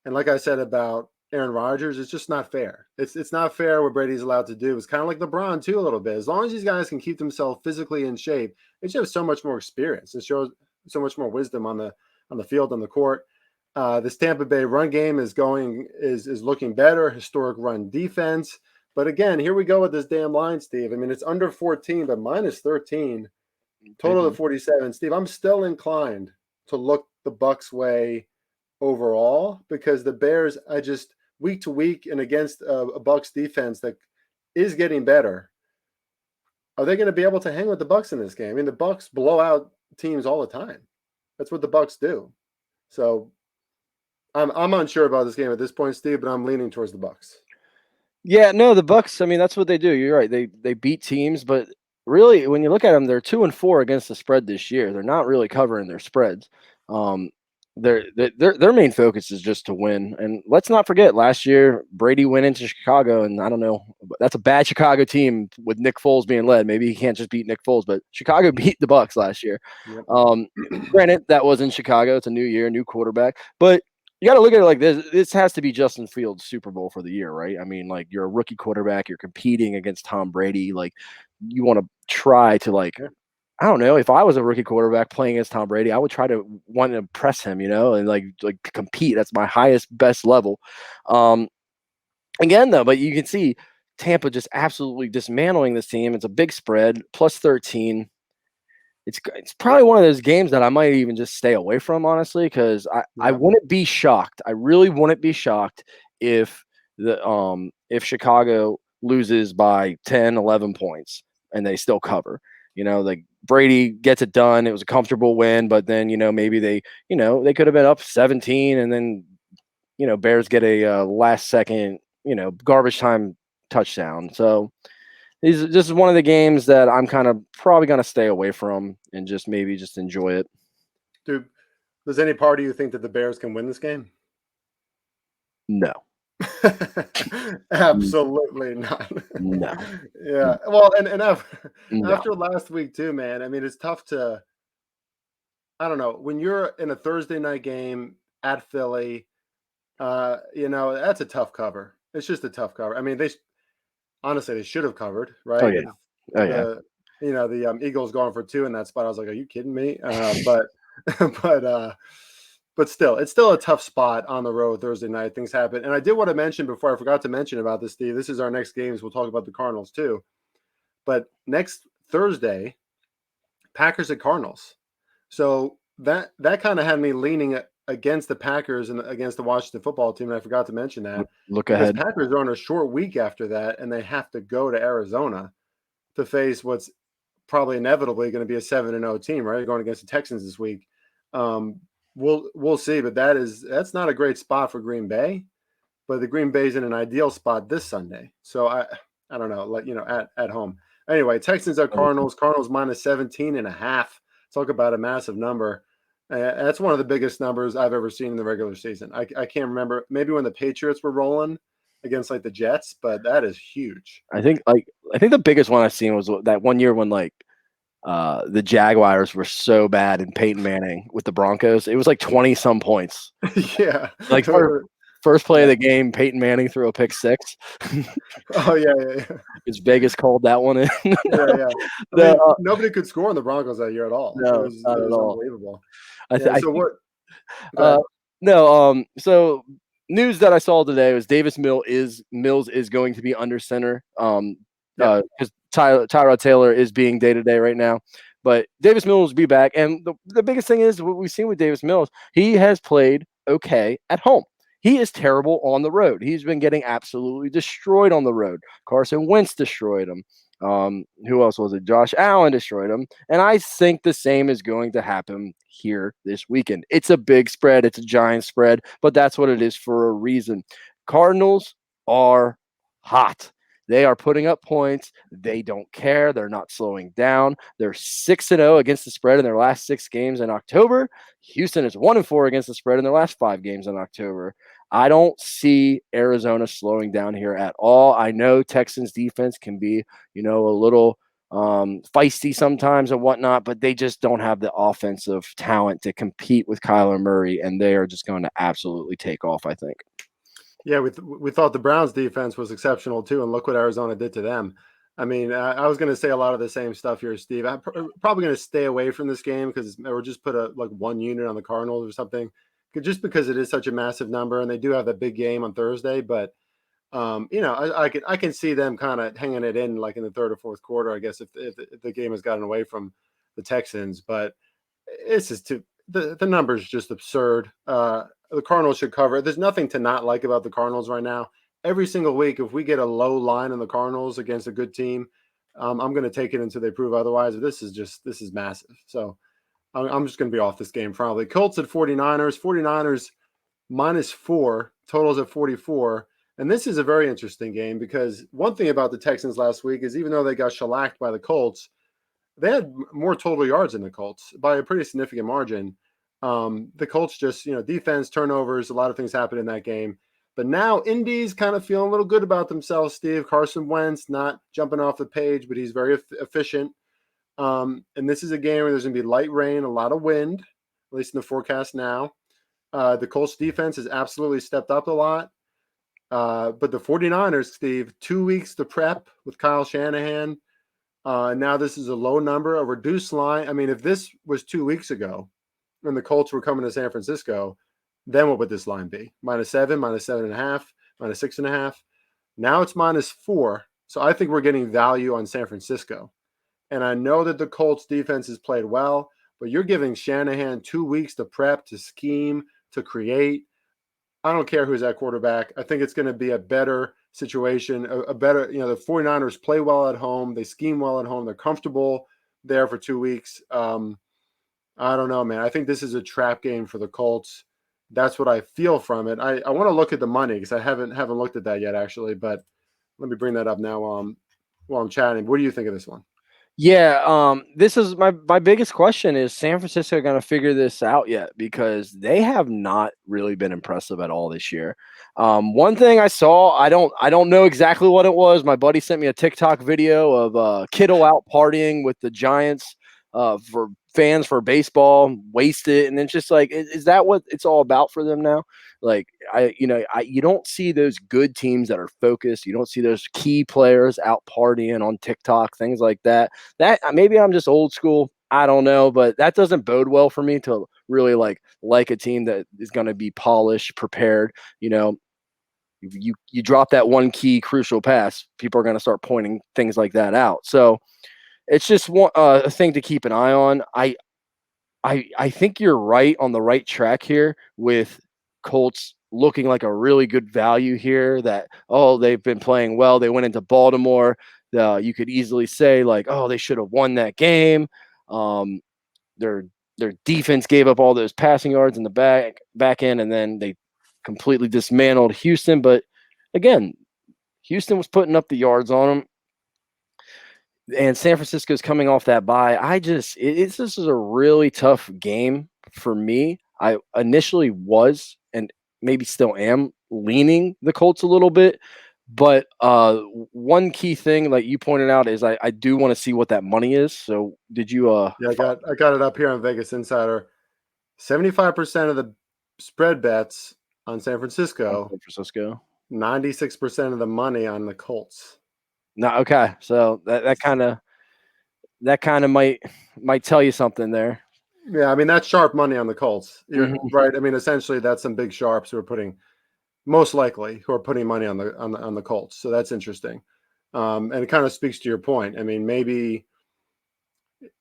and like I said about Aaron Rodgers, it's just not fair. It's not fair what Brady's allowed to do. It's kind of like LeBron too, a little bit. As long as these guys can keep themselves physically in shape, they just have so much more experience and shows so much more wisdom on the field, on the court. This Tampa Bay run game is looking better. Historic run defense. But again, here we go with this damn line, Steve. I mean, it's under 14, but -13, total of 47. Steve, I'm still inclined to look the Bucks way overall because the Bears, I just week to week and against a Bucks defense that is getting better. Are they going to be able to hang with the Bucks in this game? I mean, the Bucks blow out teams all the time. That's what the Bucks do. So I'm unsure about this game at this point, Steve, but I'm leaning towards the Bucks. Yeah, no, the Bucks. I mean, that's what they do. You're right. They beat teams, but really, when you look at them, they're 2-4 against the spread this year. They're not really covering their spreads. Their main focus is just to win. And let's not forget, last year Brady went into Chicago, and I don't know, that's a bad Chicago team with Nick Foles being led. Maybe he can't just beat Nick Foles, but Chicago beat the Bucks last year. Yep. Granted, that was in Chicago. It's a new year, new quarterback, but you got to look at it like this. This has to be Justin Fields' Super Bowl for the year, right? I mean, like, you're a rookie quarterback, you're competing against Tom Brady. Like, you want to try to, like, Yeah. I don't know. If I was a rookie quarterback playing against Tom Brady, I would try to want to impress him, and like compete. That's my highest, best level. Um, Again, though, but you can see Tampa just absolutely dismantling this team. It's a big spread, plus 13. It's probably one of those games that I might even just stay away from, honestly, because I Yeah. wouldn't be shocked. I really wouldn't be shocked if if Chicago loses by 10, 11 points and they still cover. Like, Brady gets it done. It was a comfortable win, but then maybe they could have been up 17, and then Bears get a last second garbage time touchdown. So this is one of the games that I'm kind of probably going to stay away from and just maybe just enjoy it. Dude, does any part of you think that the Bears can win this game? No, Absolutely not. no, Yeah. Well, and no. after last week too, man. I mean, it's tough to. I don't know when you're in a Thursday night game at Philly. That's a tough cover. It's just a tough cover. I mean, honestly they should have covered, Oh right? yeah, If oh yeah. the the Eagles going for two in that spot, I was like, are you kidding me? But but but still, it's still a tough spot on the road Thursday night. Things happen. And I did want to mention before I forgot to mention about this, Steve. This is our next games. We'll talk about the Cardinals too. But next Thursday, Packers at Cardinals. So that kind of had me leaning against the Packers and against the Washington football team. And I forgot to mention that Look because ahead. Packers are on a short week after that, and they have to go to Arizona to face what's probably inevitably going to be a 7-0 team, right? Going against the Texans this week. We'll see, but that's not a great spot for Green Bay. But the Green Bay's in an ideal spot this Sunday. So I don't know, at home. Anyway, Texans at Cardinals. Cardinals minus 17.5. Talk about a massive number. That's one of the biggest numbers I've ever seen in the regular season. I can't remember. Maybe when the Patriots were rolling against like the Jets, but that is huge. I think the biggest one I've seen was that one year when the Jaguars were so bad and Peyton Manning with the Broncos. It was like 20 some points. Yeah. Like first play of the game, Peyton Manning threw a pick six. Oh yeah. Because Vegas called that one in. Yeah. I mean, nobody could score in the Broncos that year at all. No, It not at was all. unbelievable. I Yeah. So think, what? Go ahead. no. So news that I saw today was Davis Mills is going to be under center. Because Tyrod Taylor is being day to day right now. But Davis Mills will be back. And the biggest thing is what we've seen with Davis Mills, he has played okay at home. He is terrible on the road. He's been getting absolutely destroyed on the road. Carson Wentz destroyed him. Who else was it? Josh Allen destroyed him. And I think the same is going to happen here this weekend. It's a big spread. It's a giant spread, but that's what it is for a reason. Cardinals are hot. They are putting up points. They don't care. They're not slowing down. They're 6-0 against the spread in their last 6 games in October. Houston is 1-4 against the spread in their last 5 games in October. I don't see Arizona slowing down here at all. I know Texans defense can be, a little feisty sometimes and whatnot, but they just don't have the offensive talent to compete with Kyler Murray, and they are just going to absolutely take off, I think. Yeah, we thought the Browns defense was exceptional too, and look what Arizona did to them. I mean, I was going to say a lot of the same stuff here, Steve. I'm probably going to stay away from this game or just put one unit on the Cardinals or something, just because it is such a massive number, and they do have that big game on Thursday. But I can see them kind of hanging it in like in the third or fourth quarter, I guess, if the game has gotten away from the Texans. But it's just the number is just absurd. The Cardinals should cover. There's nothing to not like about the Cardinals right now. Every single week, if we get a low line in the Cardinals against a good team, I'm going to take it until they prove otherwise. This is massive. So I'm just going to be off this game probably. Colts at 49ers. 49ers -4. Totals at 44. And this is a very interesting game because one thing about the Texans last week is even though they got shellacked by the Colts, they had more total yards than the Colts by a pretty significant margin. The Colts just, defense, turnovers, a lot of things happened in that game. But now Indy's kind of feeling a little good about themselves, Steve. Carson Wentz not jumping off the page, but he's very efficient. And this is a game where there's going to be light rain, a lot of wind, at least in the forecast now. The Colts defense has absolutely stepped up a lot. But the 49ers, Steve, 2 weeks to prep with Kyle Shanahan. Now this is a low number, a reduced line. I mean, if this was 2 weeks ago and the Colts were coming to San Francisco, then what would this line be? -7, -7.5, -6.5. Now it's -4. So I think we're getting value on San Francisco. And I know that the Colts defense has played well, but you're giving Shanahan 2 weeks to prep, to scheme, to create. I don't care who's at quarterback. I think it's going to be a better situation, a better, the 49ers play well at home. They scheme well at home. They're comfortable there for 2 weeks. I don't know, man. I think this is a trap game for the Colts. That's what I feel from it. I want to look at the money because I haven't looked at that yet, actually. But let me bring that up now while I'm chatting. What do you think of this one? Yeah, this is my biggest question: is San Francisco going to figure this out yet? Because they have not really been impressive at all this year. One thing I saw, I don't know exactly what it was. My buddy sent me a TikTok video of Kittle out partying with the Giants for fans for baseball, wasted, and it's just like, is that what it's all about for them now? Like, you don't see those good teams that are focused. You don't see those key players out partying on TikTok, things like that. That maybe I'm just old school. I don't know, but that doesn't bode well for me to really like a team that is going to be polished, prepared. You drop that one key crucial pass, people are going to start pointing things like that out. So it's just one a thing to keep an eye on. I think you're right on the right track here with Colts looking like a really good value here. That they've been playing well. They went into Baltimore. You could easily say like, they should have won that game. Their defense gave up all those passing yards in the back end, and then they completely dismantled Houston. But again, Houston was putting up the yards on them. And San Francisco's coming off that bye. This is a really tough game for me. I initially was, and maybe still am, leaning the Colts a little bit. But one key thing, like you pointed out, is I do want to see what that money is. So did you? Yeah, I got it up here on Vegas Insider. 75% of the spread bets on San Francisco. 96% of the money on the Colts. No, okay. So that kind of might tell you something there. Yeah, I mean that's sharp money on the Colts. You're right. I mean, essentially that's some big sharps who are most likely putting money on the Colts. So that's interesting. And it kind of speaks to your point. I mean, maybe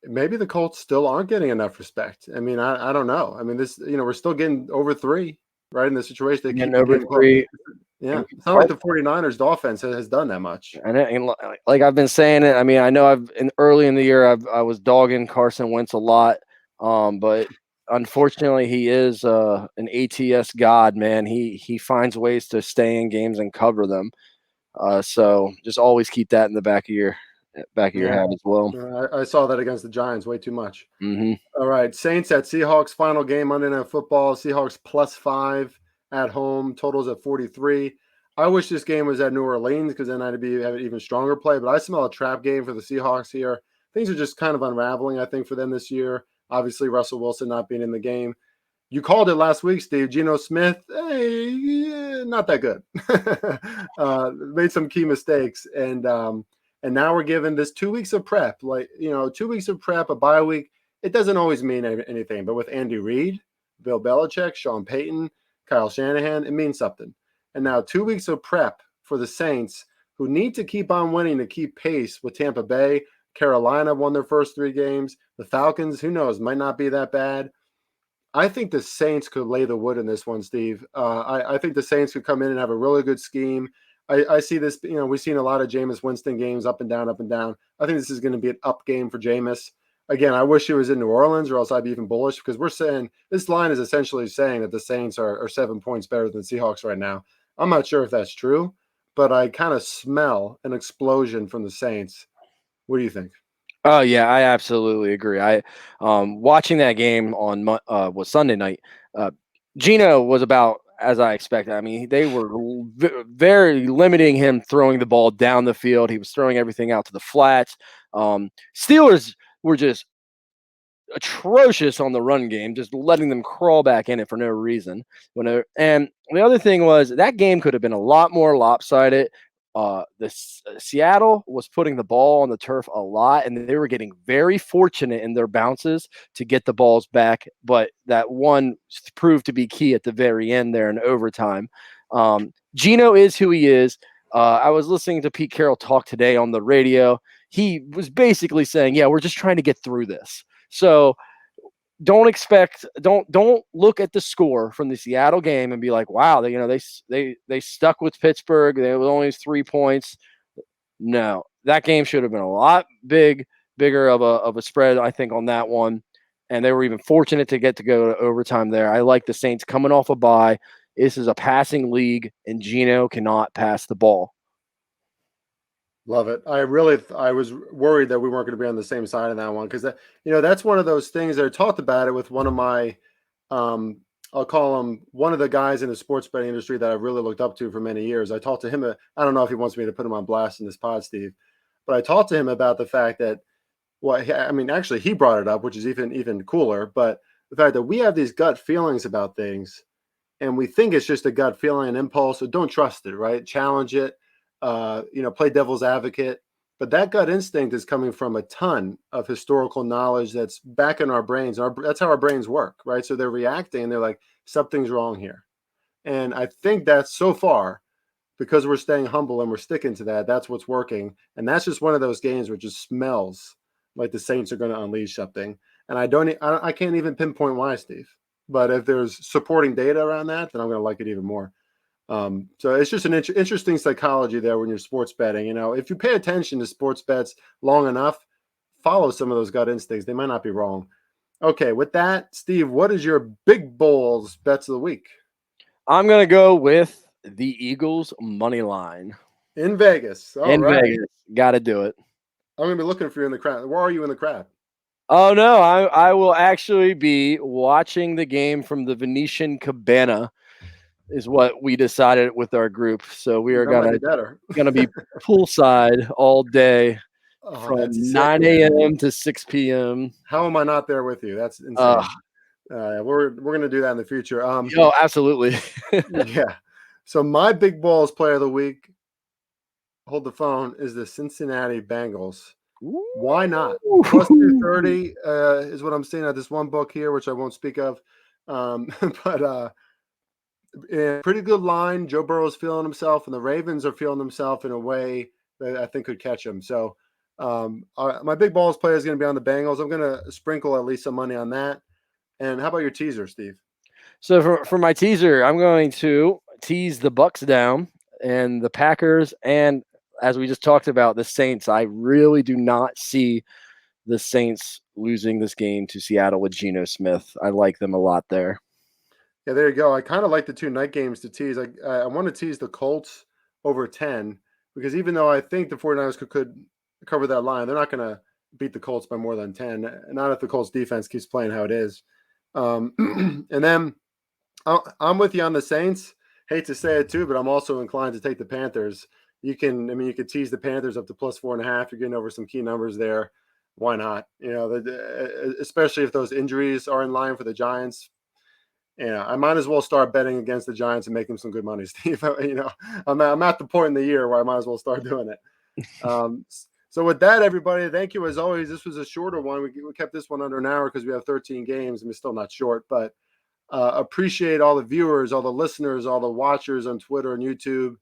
the Colts still aren't getting enough respect. I mean, I don't know. I mean, we're still getting over 3, right? In the situation, they keep over 3. Yeah, it's not like the 49ers offense has done that much. And like I've been saying it, I mean, I know early in the year I was dogging Carson Wentz a lot, but unfortunately he is an ATS god, man. He finds ways to stay in games and cover them. So just always keep that in the back of your head as well. I saw that against the Giants way too much. Mm-hmm. All right, Saints at Seahawks, final game Monday Night Football. Seahawks +5 at home, totals at 43. I wish this game was at New Orleans because then I'd have an even stronger play. But I smell a trap game for the Seahawks here. Things are just kind of unraveling, I think, for them this year. Obviously, Russell Wilson not being in the game. You called it last week, Steve. Geno Smith, not that good. Made some key mistakes, and now we're given this 2 weeks of prep. 2 weeks of prep, a bye week. It doesn't always mean anything, but with Andy Reid, Bill Belichick, Sean Payton, Kyle Shanahan, it means something. And now 2 weeks of prep for the Saints, who need to keep on winning to keep pace with Tampa Bay. Carolina won their first 3 games. The Falcons, who knows, might not be that bad. I think the Saints could lay the wood in this one, Steve. I think the Saints could come in and have a really good scheme. I see this, we've seen a lot of Jameis Winston games up and down, up and down. I think this is going to be an up game for Jameis. Again, I wish it was in New Orleans or else I'd be even bullish because we're saying this line is essentially saying that the Saints are 7 points better than the Seahawks right now. I'm not sure if that's true, but I kind of smell an explosion from the Saints. What do you think? Oh yeah, I absolutely agree. I watching that game on was Sunday night. Geno was about as I expected. I mean, they were very limiting him throwing the ball down the field. He was throwing everything out to the flats. Steelers were just atrocious on the run game, just letting them crawl back in it for no reason. And the other thing was that game could have been a lot more lopsided. Seattle was putting the ball on the turf a lot, and they were getting very fortunate in their bounces to get the balls back. But that one proved to be key at the very end there in overtime. Geno is who he is. I was listening to Pete Carroll talk today on the radio. He was basically saying, "Yeah, we're just trying to get through this." So don't look at the score from the Seattle game and be like, wow, they stuck with Pittsburgh. There was only 3 points. No, that game should have been a lot bigger of a spread, I think, on that one. And they were even fortunate to get to go to overtime there. I like the Saints coming off a bye. This is a passing league, and Geno cannot pass the ball. Love it. I was worried that we weren't going to be on the same side of that one because that's one of those things that I talked about it with one of my, I'll call him one of the guys in the sports betting industry that I've really looked up to for many years. I talked to him. I don't know if he wants me to put him on blast in this pod, Steve, but I talked to him about the fact that, actually he brought it up, which is even cooler. But the fact that we have these gut feelings about things, and we think it's just a gut feeling, an impulse, so don't trust it, right? Challenge it. Play devil's advocate, but that gut instinct is coming from a ton of historical knowledge that's back in our brains. That's how our brains work, right? So they're reacting and they're like, something's wrong here. And I think that's so far, because we're staying humble and we're sticking to that, that's what's working. And that's just one of those games where it just smells like the Saints are going to unleash something. And I can't even pinpoint why, Steve. But if there's supporting data around that, then I'm going to like it even more. So it's just an interesting psychology there when you're sports betting. If you pay attention to sports bets long enough, follow some of those gut instincts. They might not be wrong. Okay, with that, Steve, what is your big bowls bets of the week? I'm going to go with the Eagles money line. In Vegas. All right. Vegas. Got to do it. I'm going to be looking for you in the crowd. Where are you in the crowd? Oh, no. I will actually be watching the game from the Venetian Cabana. Is what we decided with our group. So we are gonna be poolside all day from 9 a.m. to 6 p.m. How am I not there with you? That's insane. We're gonna do that in the future. Absolutely. Yeah. So my big balls player of the week, hold the phone, is the Cincinnati Bengals. Ooh. Why not? Plus 230 is what I'm seeing at this one book here, which I won't speak of. But pretty good line. Joe Burrow's feeling himself, and the Ravens are feeling themselves in a way that I think could catch him. So my big balls player is going to be on the Bengals. I'm going to sprinkle at least some money on that. And how about your teaser, Steve? So for my teaser, I'm going to tease the Bucks down and the Packers. And as we just talked about, the Saints. I really do not see the Saints losing this game to Seattle with Geno Smith. I like them a lot there. Yeah, there you go. I kind of like the two night games to tease. I want to tease the Colts over 10 because even though I think the 49ers could cover that line, they're not going to beat the Colts by more than 10. Not if the Colts defense keeps playing how it is. And then I'm with you on the Saints. Hate to say it too, but I'm also inclined to take the Panthers. You could tease the Panthers up to plus 4.5. You're getting over some key numbers there. Why not? Especially if those injuries are in line for the Giants. I might as well start betting against the Giants and making some good money, Steve. I'm at the point in the year where I might as well start doing it. So with that, everybody, thank you as always. This was a shorter one. We kept this one under an hour because we have 13 games and we're still not short. But appreciate all the viewers, all the listeners, all the watchers on Twitter and YouTube.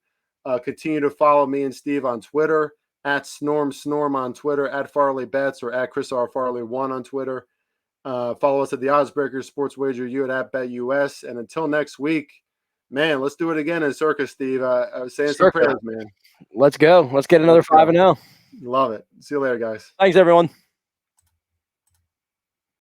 Continue to follow me and Steve on Twitter, at Snorm on Twitter, at Farley Bets, or at Chris R. Farley 1 on Twitter. Follow us at the Oddsbreakers Sports Wager U at BetUS. And until next week, man, let's do it again in Circus, Steve. Saying some prayers, man. Let's go. Let's get another 5-0. Love it. See you later, guys. Thanks, everyone.